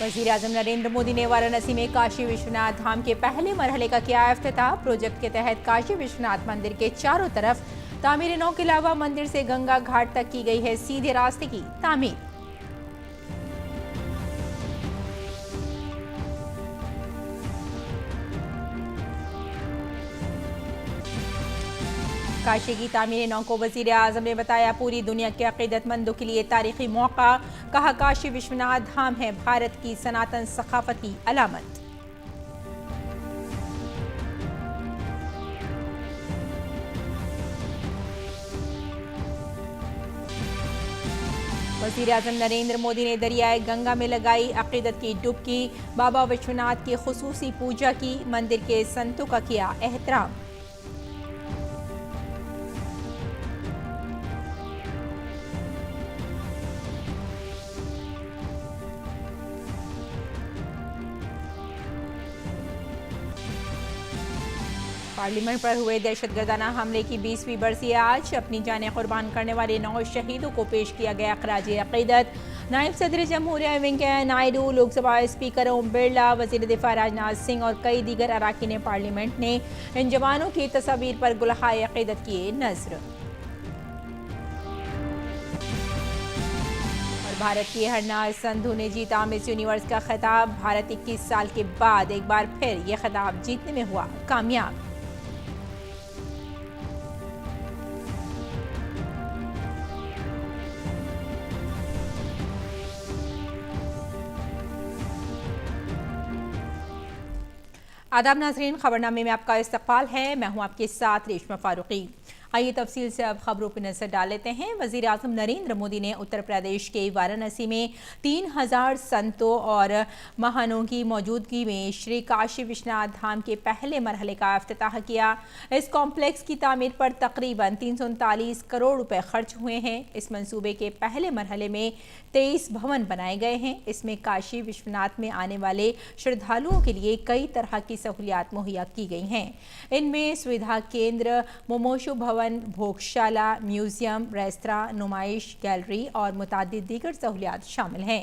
वज़ीर-ए-आज़म नरेंद्र मोदी ने वाराणसी में काशी विश्वनाथ धाम के पहले मरहले का किया इफ्तिताह। प्रोजेक्ट के तहत काशी विश्वनाथ मंदिर के चारों तरफ तामीर नौ के अलावा मंदिर से गंगा घाट तक की गई है सीधे रास्ते की तामीर। काशी की तामीर नौ को वज़ीर-ए-आज़म ने बताया पूरी दुनिया के अक़ीदतमंदों के लिए तारीखी मौका। कहा काशी विश्वनाथ धाम है भारत की सनातन सकाफत की अलामत। वज़ीर-ए-आज़म नरेंद्र मोदी ने दरियाए गंगा में लगाई अक़ीदत की डुबकी। बाबा विश्वनाथ की खुसूसी पूजा की। मंदिर के संतों का किया एहतराम। पार्लियामेंट पर हुए दहशतगर्दाना हमले की 20वीं बरसी आज। अपनी जानें कुर्बान करने वाले 9 शहीदों को पेश किया गया खराजे अक़ीदत। नायब सदर जमहूरिया वेंकैया नायडू, लोकसभा स्पीकर ओम बिरला, वज़ीर दिफा राजनाथ सिंह और कई दीगर अरकान पार्लियामेंट ने इन जवानों की तस्वीर पर गुलहाए अक़ीदत किए नज़र। भारत की हरनाज संधू ने जीता मिस यूनिवर्स का खिताब। भारत 21 साल के बाद एक बार फिर ये खिताब जीतने में हुआ कामयाब। आदाब नाज़रीन, खबरनामे में आपका इस्तक़बाल है। मैं हूं आपके साथ रेशमा फारूकी। आइए तफसील से अब खबरों पर नजर डाल लेते हैं। वज़ीर-ए-आज़म नरेंद्र मोदी ने उत्तर प्रदेश के वाराणसी में 3000 संतों और महानों की मौजूदगी में श्री काशी विश्वनाथ धाम के पहले मरहले का इफ्तिताह किया। इस कॉम्प्लेक्स की तामीर पर तकरीबन 339 करोड़ रुपए खर्च हुए हैं। इस मंसूबे के पहले मरहले में 23 भवन बनाए गए हैं। इसमें काशी विश्वनाथ में आने वाले श्रद्धालुओं के लिए कई तरह की सहूलियात मुहैया की गई हैं। इनमें सुविधा केंद्र, मोमोशो भवन, भोगशाला, म्यूजियम, रेस्तरां, नुमाइश गैलरी और मुतादिद दीगर सहूलियात शामिल हैं।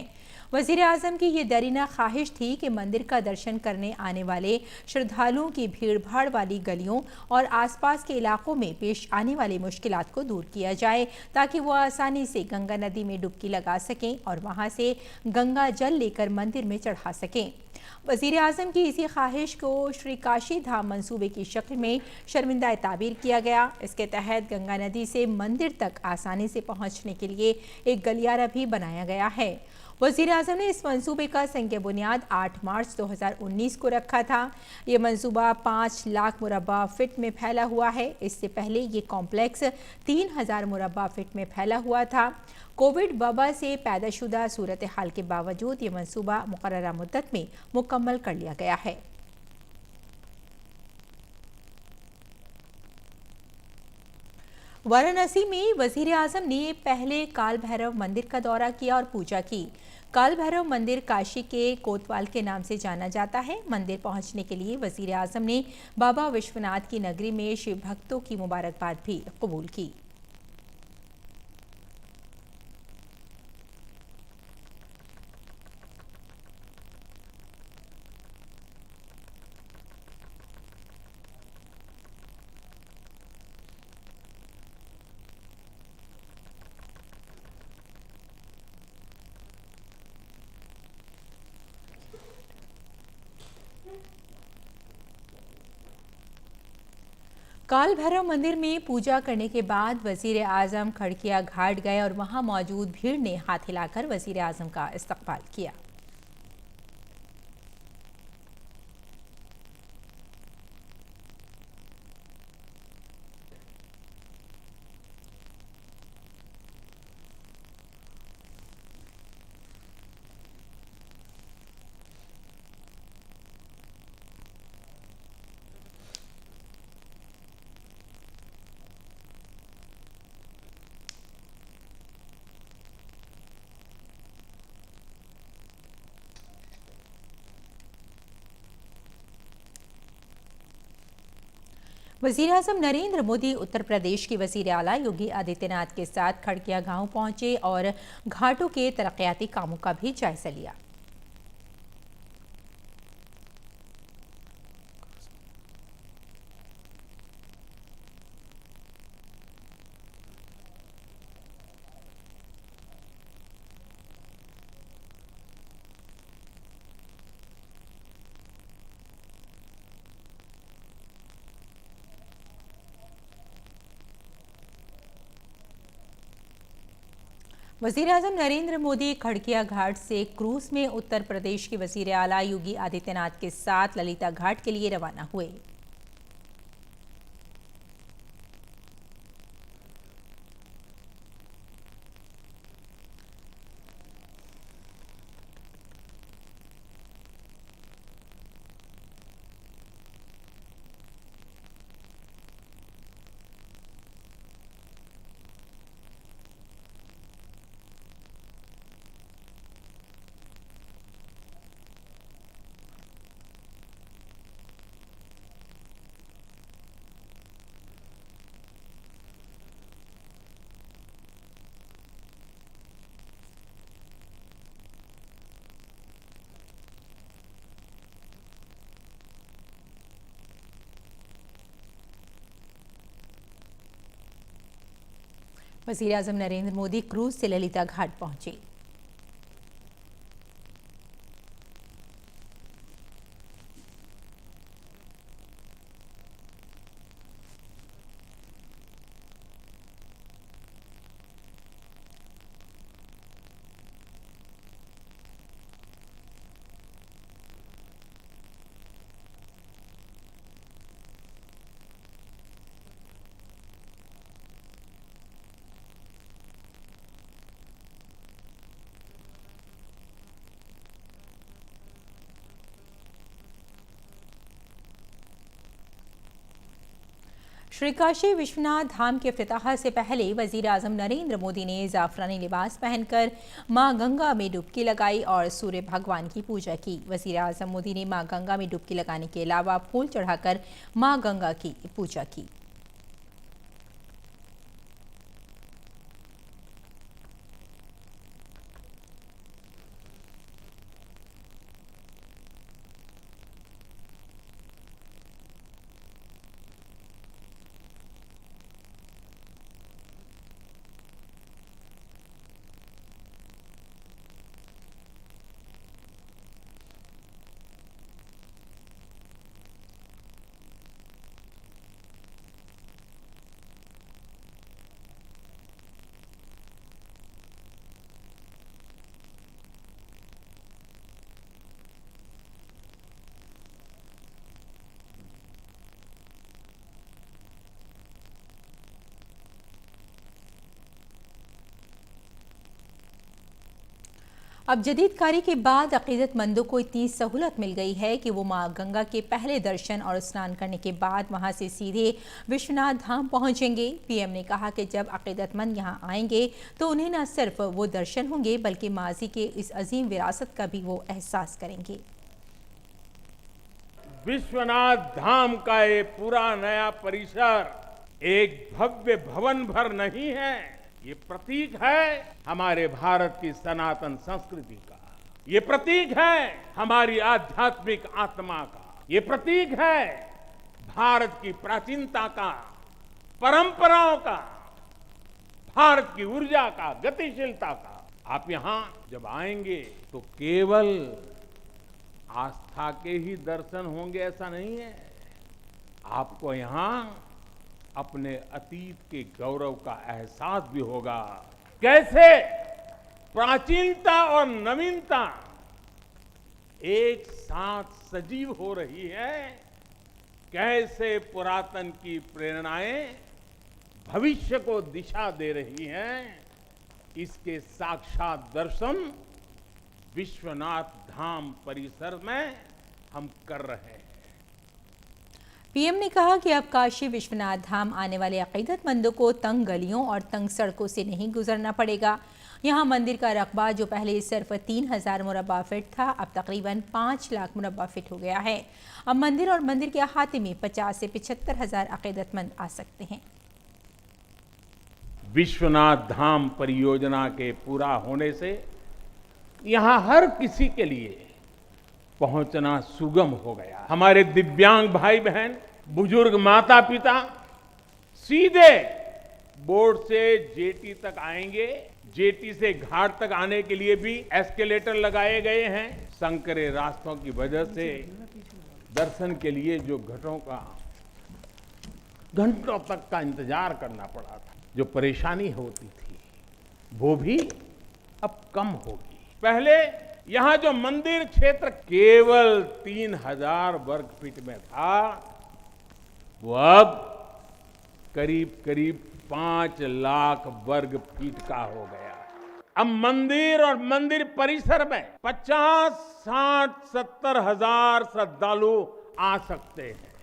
वज़ीर-ए-आज़म की ये दरीना ख्वाहिश थी कि मंदिर का दर्शन करने आने वाले श्रद्धालुओं की भीड़ भाड़ वाली गलियों और आसपास के इलाकों में पेश आने वाली मुश्किलात को दूर किया जाए, ताकि वो आसानी से गंगा नदी में डुबकी लगा सकें और वहाँ से गंगा जल लेकर मंदिर में चढ़ा सकें। वज़ीर-ए-आज़म की इसी ख्वाहिश को श्री काशी धाम मंसूबे की शक्ल में शर्मिंदा ताबीर किया गया। इसके तहत गंगा नदी से मंदिर तक आसानी से पहुँचने के लिए एक गलियारा भी बनाया गया है। वज़ीर-ए-आज़म ने इस मंसूबे का संग बुनियाद 8 मार्च 2019 को रखा था। ये मंसूबा 5 लाख मुरब्बा फिट में फैला हुआ है। इससे पहले ये कॉम्प्लेक्स 3000 मुरब्बा फिट में फैला हुआ था। कोविड वबा से पैदाशुदा सूरत हाल के बावजूद ये मंसूबा मुकर्ररा मुद्दत में मुकम्मल कर लिया गया है। वाराणसी में वज़ीर-ए-आज़म ने पहले काल भैरव मंदिर का दौरा किया और पूजा की। काल भैरव मंदिर काशी के कोतवाल के नाम से जाना जाता है। मंदिर पहुंचने के लिए वज़ीर-ए-आज़म ने बाबा विश्वनाथ की नगरी में शिव भक्तों की मुबारकबाद भी कबूल की। काल भैरव मंदिर में पूजा करने के बाद वज़ीर-ए-आज़म खड़किया घाट गए और वहां मौजूद भीड़ ने हाथ हिलाकर वज़ीर-ए-आज़म का इस्तकबाल किया। वज़ीर-ए-आज़म नरेंद्र मोदी उत्तर प्रदेश के वज़ीर आला योगी आदित्यनाथ के साथ खड़किया गांव पहुंचे और घाटों के तरक्याती कामों का भी जायजा लिया। वज़ीर-ए-आज़म नरेंद्र मोदी खड़किया घाट से क्रूज में उत्तर प्रदेश के वज़ीर आला योगी आदित्यनाथ के साथ ललिता घाट के लिए रवाना हुए। वज़ीर-ए-आज़म नरेंद्र मोदी क्रूज से ललिता घाट पहुंचे। श्री काशी विश्वनाथ धाम के इफ्तिताह से पहले वज़ीर-ए-आज़म नरेंद्र मोदी ने जाफरानी लिबास पहनकर मां गंगा में डुबकी लगाई और सूर्य भगवान की पूजा की। वज़ीर-ए-आज़म मोदी ने मां गंगा में डुबकी लगाने के अलावा फूल चढ़ाकर मां गंगा की पूजा की। अब जदीदकारी के बाद अकीदतमंदों को इतनी सहूलत मिल गई है कि वो मां गंगा के पहले दर्शन और स्नान करने के बाद वहां से सीधे विश्वनाथ धाम पहुंचेंगे। पीएम ने कहा कि जब अकीदतमंद यहां आएंगे तो उन्हें न सिर्फ वो दर्शन होंगे बल्कि माजी के इस अजीम विरासत का भी वो एहसास करेंगे। विश्वनाथ धाम का ये पूरा नया परिसर एक भव्य भवन भर नहीं है, ये प्रतीक है हमारे भारत की सनातन संस्कृति का, ये प्रतीक है हमारी आध्यात्मिक आत्मा का, ये प्रतीक है भारत की प्राचीनता का, परंपराओं का, भारत की ऊर्जा का, गतिशीलता का। आप यहाँ जब आएंगे तो केवल आस्था के ही दर्शन होंगे ऐसा नहीं है, आपको यहाँ अपने अतीत के गौरव का एहसास भी होगा। कैसे प्राचीनता और नवीनता एक साथ सजीव हो रही है, कैसे पुरातन की प्रेरणाएं भविष्य को दिशा दे रही हैं, इसके साक्षात दर्शन विश्वनाथ धाम परिसर में हम कर रहे हैं। पीएम ने कहा कि अब काशी विश्वनाथ धाम आने वाले अकीदतमंदों को तंग गलियों और तंग सड़कों से नहीं गुजरना पड़ेगा। यहाँ मंदिर का रकबा जो पहले सिर्फ 3000 मुरब्बा फीट था, अब तकरीबन 5 लाख मुरब्बा फीट हो गया है। अब मंदिर और मंदिर के अहाते में 50 से 75 हजार अकीदतमंद आ सकते हैं। विश्वनाथ धाम परियोजना के पूरा होने से यहाँ हर किसी के लिए पहुंचना सुगम हो गया। हमारे दिव्यांग भाई बहन, बुजुर्ग माता पिता सीधे बोर्ड से जेटी तक आएंगे। जेटी से घाट तक आने के लिए भी एस्केलेटर लगाए गए हैं। संकरे रास्तों की वजह से दर्शन के लिए जो घंटों तक का इंतजार करना पड़ा था, जो परेशानी होती थी, वो भी अब कम होगी। पहले यहाँ जो मंदिर क्षेत्र केवल 3000 वर्ग फीट में था, वो अब करीब करीब 5 लाख वर्ग फीट का हो गया। अब मंदिर और मंदिर परिसर में 50, 60, 70 हजार श्रद्धालु आ सकते हैं।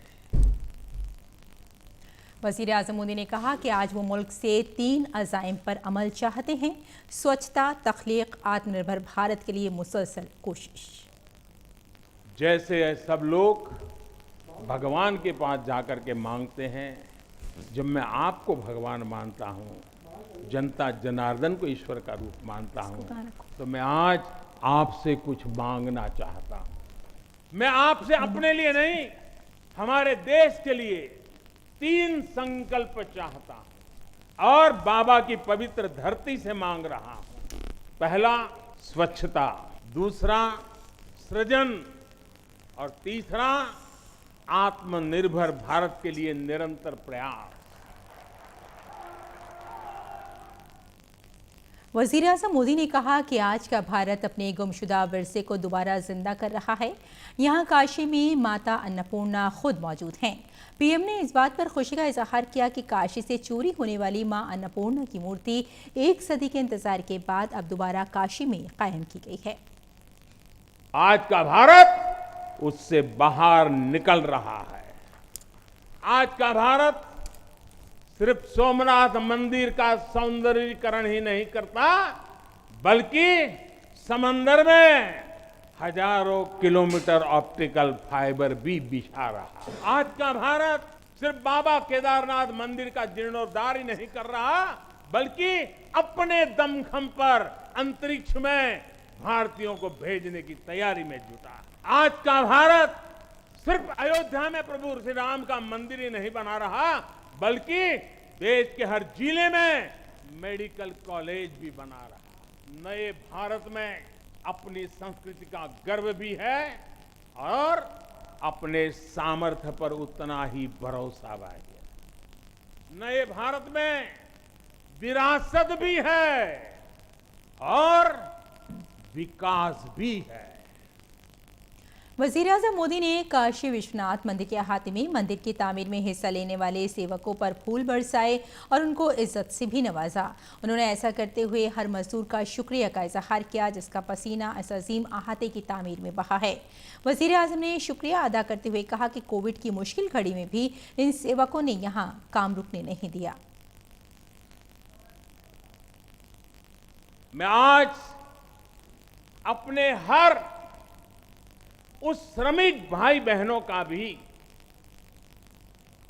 वजीर आजम मोदी ने कहा कि आज वो मुल्क से 3 अज़ाइम पर अमल चाहते हैं: स्वच्छता, तख्लीक, आत्मनिर्भर भारत के लिए मुसलसल कोशिश। जैसे सब लोग भगवान के पास जाकर के मांगते हैं, जब मैं आपको भगवान मानता हूँ, जनता जनार्दन को ईश्वर का रूप मानता हूँ, तो मैं आज आपसे कुछ मांगना चाहता हूँ। मैं आपसे अपने लिए नहीं, हमारे देश के लिए 3 संकल्प चाहता हूं और बाबा की पवित्र धरती से मांग रहा हूं। पहला स्वच्छता, दूसरा सृजन और तीसरा आत्मनिर्भर भारत के लिए निरंतर प्रयास। वजीर आज़म मोदी ने कहा कि आज का भारत अपने गुमशुदा विरसे को दोबारा जिंदा कर रहा है। यहाँ काशी में माता अन्नपूर्णा खुद मौजूद हैं। पीएम ने इस बात पर खुशी का इजहार किया कि काशी से चोरी होने वाली मां अन्नपूर्णा की मूर्ति 1 सदी के इंतजार के बाद अब दोबारा काशी में कायम की गई है। आज का भारत उससे बाहर निकल रहा है। आज का भारत सिर्फ सोमनाथ मंदिर का सौंदर्यीकरण ही नहीं करता, बल्कि समंदर में हजारों किलोमीटर ऑप्टिकल फाइबर भी बिछा रहा। आज का भारत सिर्फ बाबा केदारनाथ मंदिर का जीर्णोद्धार ही नहीं कर रहा, बल्कि अपने दमखम पर अंतरिक्ष में भारतीयों को भेजने की तैयारी में जुटा। आज का भारत सिर्फ अयोध्या में प्रभु श्री राम का मंदिर ही नहीं बना रहा, बल्कि देश के हर जिले में मेडिकल कॉलेज भी बना रहा। नए भारत में अपनी संस्कृति का गर्व भी है और अपने सामर्थ्य पर उतना ही भरोसा भी है। नए भारत में विरासत भी है और विकास भी है। वजीर आज़म मोदी ने काशी विश्वनाथ मंदिर के अहाते में मंदिर की तामीर में हिस्सा लेने वाले सेवकों पर फूल बरसाए और उनको इज्जत से भी नवाजा। उन्होंने ऐसा करते हुए हर मजदूर का शुक्रिया का इजहार किया जिसका पसीना इस अजीम अहाते की तामीर में बहा है। वजीर आज़म ने शुक्रिया अदा करते हुए कहा कि कोविड की मुश्किल घड़ी में भी इन सेवकों ने यहाँ काम रुकने नहीं दिया। मैं आज अपने हर उस श्रमिक भाई बहनों का भी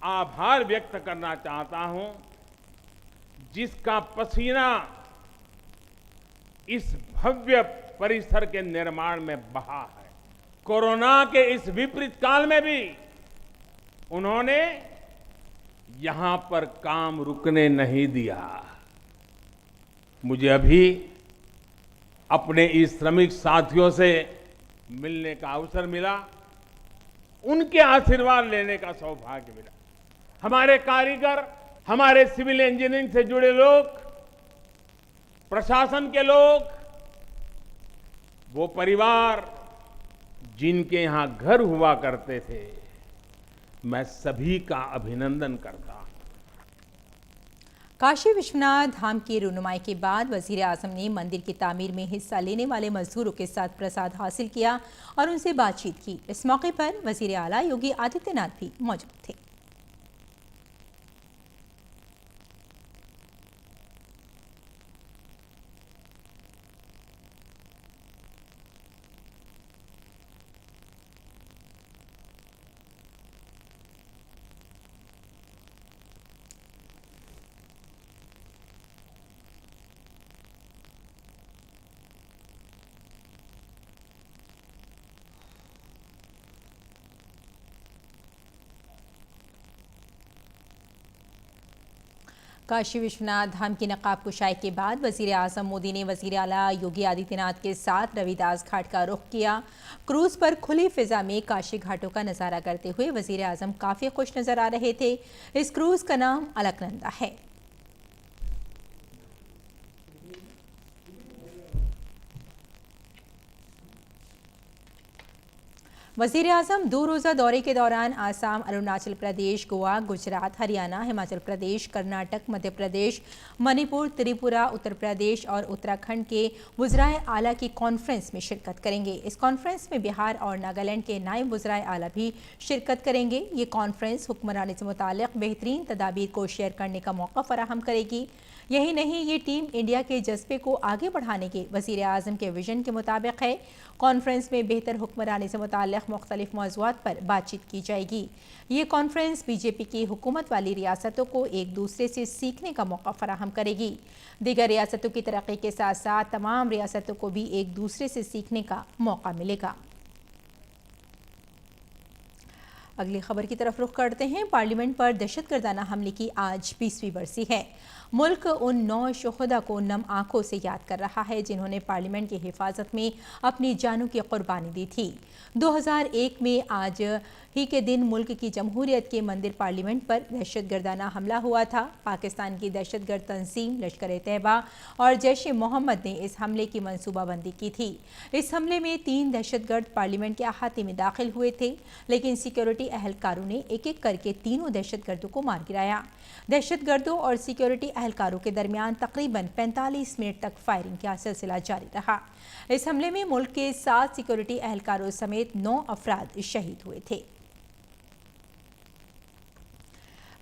आभार व्यक्त करना चाहता हूं, जिसका पसीना इस भव्य परिसर के निर्माण में बहा है। कोरोना के इस विपरीत काल में भी उन्होंने यहां पर काम रुकने नहीं दिया। मुझे अभी अपने इस श्रमिक साथियों से मिलने का अवसर मिला, उनके आशीर्वाद लेने का सौभाग्य मिला। हमारे कारीगर, हमारे सिविल इंजीनियरिंग से जुड़े लोग, प्रशासन के लोग, वो परिवार जिनके यहां घर हुआ करते थे, मैं सभी का अभिनंदन करता हूं। काशी विश्वनाथ धाम की रुनुमाई के बाद वजीर आज़म ने मंदिर की तामीर में हिस्सा लेने वाले मजदूरों के साथ प्रसाद हासिल किया और उनसे बातचीत की। इस मौके पर वजीर आला योगी आदित्यनाथ भी मौजूद थे। काशी विश्वनाथ धाम की नकाब कुशाई के बाद वजीर आज़म मोदी ने वजीर आला योगी आदित्यनाथ के साथ रविदास घाट का रुख किया। क्रूज पर खुली फिजा में काशी घाटों का नज़ारा करते हुए वजीर आज़म काफ़ी खुश नजर आ रहे थे। इस क्रूज का नाम अलकनंदा है। वज़ीर आज़म 2 रोज़ा दौरे के दौरान आसाम, अरुणाचल प्रदेश, गोवा, गुजरात, हरियाणा, हिमाचल प्रदेश, कर्नाटक, मध्य प्रदेश, मणिपुर, त्रिपुरा, उत्तर प्रदेश और उत्तराखंड के वज़राए आला की कॉन्फ्रेंस में शिरकत करेंगे। इस कॉन्फ्रेंस में बिहार और नागालैंड के नायब वज़राए आला भी शिरकत करेंगे। ये कॉन्फ्रेंस हुक्मरानी से मुताल्लिक़ बेहतरीन तदाबीर को शेयर करने का मौका फराहम करेगी। यही नहीं, ये टीम इंडिया के जज्बे को आगे बढ़ाने के वज़ीर आज़म के विजन के मुताबिक है। कॉन्फ्रेंस में बेहतर हुक्मरानी से मुताल्लिक़ मुख्तलिफ मौज़ूआत पर बातचीत की जाएगी। ये कॉन्फ्रेंस बीजेपी की हुकूमत वाली रियासतों को एक दूसरे से सीखने का मौका फराहम करेगी। दीगर रियासतों की तरक्की के साथ साथ तमाम रियासतों को भी एक दूसरे से सीखने का मौका मिलेगा। अगली खबर की तरफ रुख करते हैं। पार्लियामेंट पर दहशतगर्दाना हमले की आज 20वीं बरसी है। मुल्क उन 9 शुहदा को नम आंखों से याद कर रहा है जिन्होंने पार्लियामेंट की हिफाजत में अपनी जानों की कुर्बानी दी थी। 2001 में आज ही के दिन मुल्क की जमहूरियत के मंदिर पार्लियामेंट पर दहशतगर्दाना हमला हुआ था। पाकिस्तान की दहशतगर्द तंजीम लश्कर-ए-तैयबा और जैश-ए-मोहम्मद ने इस हमले की मनसूबाबंदी की थी। इस हमले में 3 दहशतगर्द पार्लियामेंट के अहाते में दाखिल हुए थे, लेकिन सिक्योरिटी अहलकारों ने एक एक करके तीनों दहशतगर्दों को मार गिराया। दहशतगर्दों और सिक्योरिटी अहलकारों के दरमियान तकरीबन 45 मिनट तक फायरिंग का सिलसिला जारी रहा। इस हमले में मुल्क के 7 सिक्योरिटी अहलकारों समेत 9 अफराद शहीद हुए थे।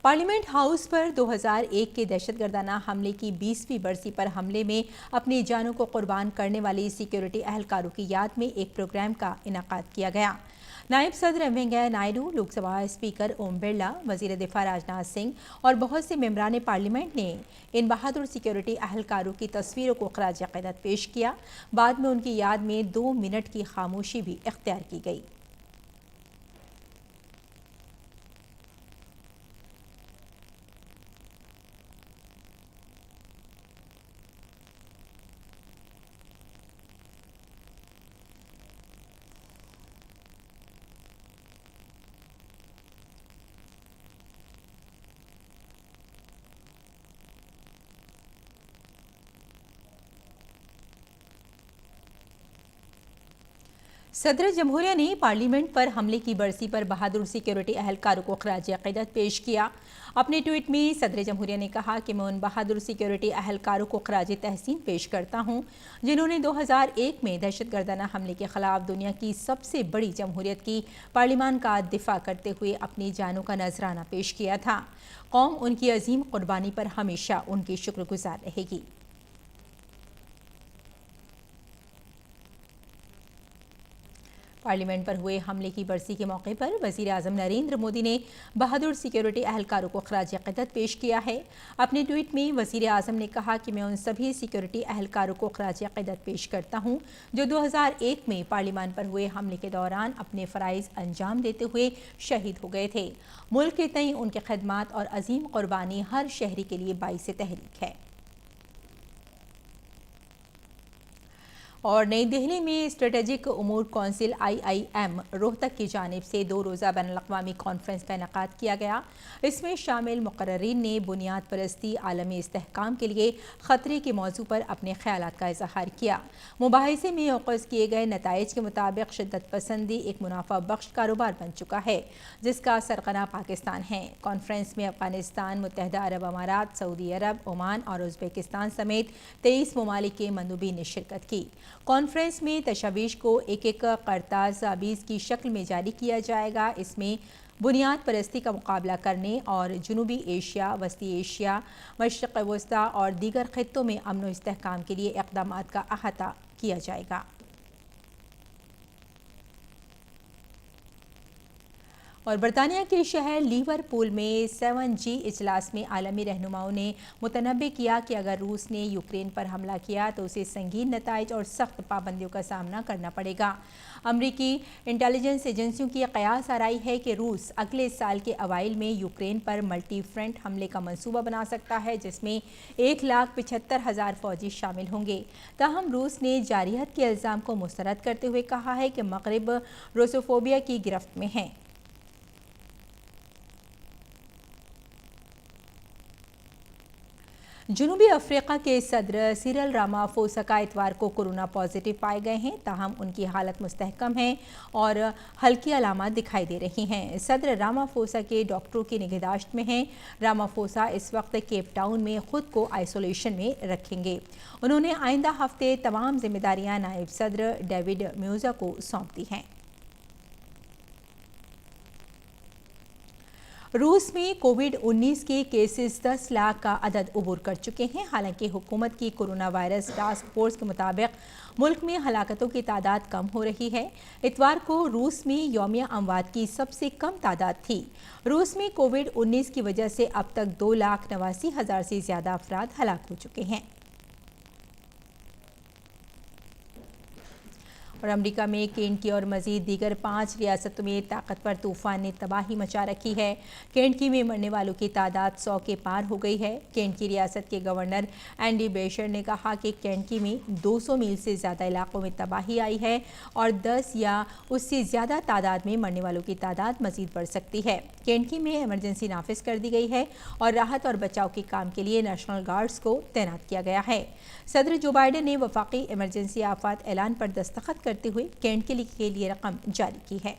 पार्लियामेंट हाउस पर 2001 के दहशतगर्दाना हमले की 20वीं बरसी पर हमले में अपनी जानों को कुर्बान करने वाली सिक्योरिटी अहलकारों की याद में एक प्रोग्राम का इनेकाद किया गया। नायब सदर वेंकैया नायडू, लोकसभा स्पीकर ओम बिरला, वजीर दिफा राजनाथ सिंह और बहुत से मेंबरान पार्लियामेंट ने इन बहादुर सिक्योरिटी अहलकारों की तस्वीरों को खराज अक़ीदत पेश किया। बाद में उनकी याद में 2 मिनट की खामोशी भी इख्तियार की गई। सदर जमहूरिया ने पार्लियामेंट पर हमले की बरसी पर बहादुर सिक्योरिटी अहलकारों को खराज अक़ीदत पेश किया। अपने ट्वीट में सदर जमहूरिया ने कहा कि मैं उन बहादुर सिक्योरिटी अहलकारों को खराज तहसीन पेश करता हूं जिन्होंने 2001 में दहशतगर्दाना हमले के खिलाफ दुनिया की सबसे बड़ी जमहूरियत की पार्लियामान का दिफा करते हुए अपनी जानों का नजराना पेश किया था। कौम उनकी अजीम कुर्बानी पर हमेशा उनकी शुक्रगुजार रहेगी। पार्लियामेंट पर हुए हमले की बरसी के मौके पर वज़ीर आज़म नरेंद्र मोदी ने बहादुर सिक्योरिटी अहलकारों को खराज अक़ीदत पेश किया है। अपने ट्वीट में वज़ीर आज़म ने कहा कि मैं उन सभी सिक्योरिटी अहलकारों को खराज अक़ीदत पेश करता हूं जो 2001 में पार्लियामान पर हुए हमले के दौरान अपने फ़राइज़ अंजाम देते हुए शहीद हो गए थे। मुल्क के तय उनके खदमात और अजीम कुर्बानी हर शहरी के लिए बाइस तहरीक है। और नई दिल्ली में स्ट्रेटेजिक उमूर कौंसिल IIM रोहतक की जानिब से 2 रोज़ा बैनुल-अक़वामी कॉन्फ्रेंस का इनेकाद किया गया। इसमें शामिल मुक़र्ररीन ने बुनियाद परस्ती, आलमी इस्तेहकाम के लिए ख़तरे के मौजू पर अपने ख़यालात का इज़हार किया। मुबाहिसे में औक़ज़ किए गए नताइज के मुताबिक शिद्दत पसंदी एक मुनाफा बख्श कारोबार बन चुका है जिसका सरगना पाकिस्तान है। कॉन्फ्रेंस में अफ़गानिस्तान, मुत्तहिदा अरब अमारात, सऊदी अरब, ओमान और उज़्बेकिस्तान समेत 23 ममालिक के मंदूबीन ने शिरकत की। कॉन्फ्रेंस में तशवीश को एक एक करताज़ की शक्ल में जारी किया जाएगा। इसमें बुनियाद परस्ती का मुकाबला करने और जनूबी एशिया, वस्ती एशिया, मशरिक़ वस्ता और दीगर खित्तों में अमन व इस्तेहकाम के लिए इक़दामात का अहाता किया जाएगा। और बरतानिया के शहर लिवरपूल में 7G इजलास में आलमी रहनुमाओं ने मुतनब्बे किया कि अगर रूस ने यूक्रेन पर हमला किया तो उसे संगीन नताइज और सख्त पाबंदियों का सामना करना पड़ेगा। अमरीकी इंटेलिजेंस एजेंसियों की कयास आराई है कि रूस अगले साल के अवाइल में यूक्रेन पर मल्टी फ्रंट हमले का मंसूबा बना सकता है जिसमें 1,75,000 फौजी शामिल होंगे। ताहम रूस ने जारियत के इल्ज़ाम को मुस्तरद करते हुए कहा है कि मगरिब रूसोफोबिया की गिरफ्त में है। जनूबी अफ्रीका के सदर सिरिल रामाफोसा इतवार को कोरोना पॉजिटिव पाए गए हैं, ताहम उनकी हालत मुस्तहकम है और हल्की अलामत दिखाई दे रही हैं। सदर रामाफोसा के डॉक्टरों की निगहदाश्त में हैं। रामाफोसा इस वक्त केप टाउन में खुद को आइसोलेशन में रखेंगे। उन्होंने आइंदा हफ्ते तमाम जिम्मेदारियां नायब सदर डेविड म्यूजा को सौंप दी हैं। रूस में कोविड-19 के केसेस 10 लाख का अदद उबूर कर चुके हैं। हालांकि हुकूमत की कोरोना वायरस टास्क फोर्स के मुताबिक मुल्क में हलाकतों की तादाद कम हो रही है। इतवार को रूस में यौमिया अमवात की सबसे कम तादाद थी। रूस में कोविड-19 की वजह से अब तक 2,89,000 से ज़्यादा अफराद हलाक हो चुके हैं। और अमेरिका में केंटकी और मजीद दीगर 5 रियासतों में ताकतवर तूफान ने तबाही मचा रखी है। केंटकी में मरने वालों की तादाद 100 के पार हो गई है। केंटकी रियासत के गवर्नर एंडी बेशर ने कहा कि केंटकी में 200 मील से ज़्यादा इलाकों में तबाही आई है और 10 या उससे ज़्यादा तादाद में मरने वालों की तादाद मजीद बढ़ सकती है। केंटकी में इमरजेंसी नाफिज कर दी गई है और राहत और बचाव के काम के लिए नेशनल गार्ड्स को तैनात किया गया है। सदर जो बाइडेन ने वफाकी इमरजेंसी आफात ऐलान पर दस्तखत करते हुए केंटकी के लिए रकम जारी की है।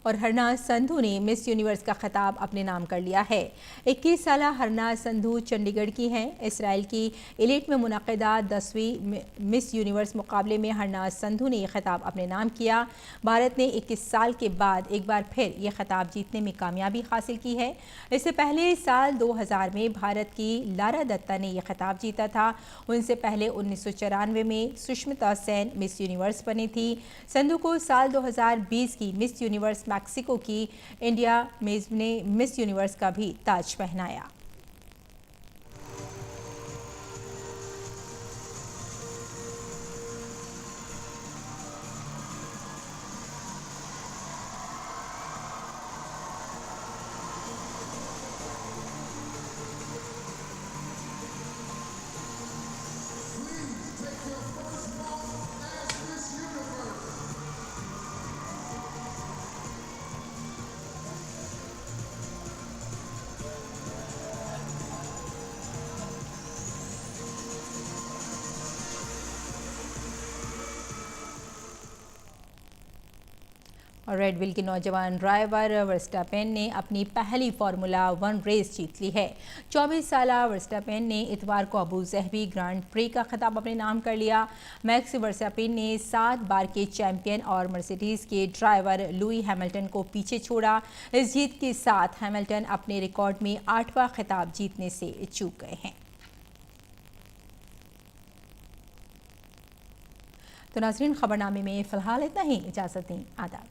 और हरनाज संधू ने मिस यूनिवर्स का खिताब अपने नाम कर लिया है। 21 साला हरनाज संधू चंडीगढ़ की हैं। इसराइल की इलीट में मुनक़िदा 10वीं मिस यूनिवर्स मुकाबले में हरनाज संधू ने यह खिताब अपने नाम किया। भारत ने 21 साल के बाद एक बार फिर यह खिताब जीतने में कामयाबी हासिल की है। इससे पहले साल 2000 में भारत की लारा दत्ता ने यह खिताब जीता था। उनसे पहले 1994 में सुष्मिता सेन मिस यूनिवर्स बनी थी। संधू को साल 2020 की मिस यूनिवर्स मैक्सिको की इंडिया मेज ने मिस यूनिवर्स का भी ताज पहनाया। और रेड विल के नौजवान ड्राइवर वर्स्टापेन ने अपनी पहली फार्मूला 1 रेस जीत ली है। 24 साला वर्स्टापेन ने इतवार को अबू ज़हबी ग्रांड प्री का खिताब अपने नाम कर लिया। मैक्स वर्स्टापेन ने 7 बार के चैंपियन और मर्सिडीज़ के ड्राइवर लुई हैमिल्टन को पीछे छोड़ा। इस जीत के साथ हैमिल्टन अपने रिकॉर्ड में 8वां खिताब जीतने से चूक गए हैं। तो नाज़रीन, खबरनामे में फ़िलहाल इतना ही। इजाज़त दें। आदाब।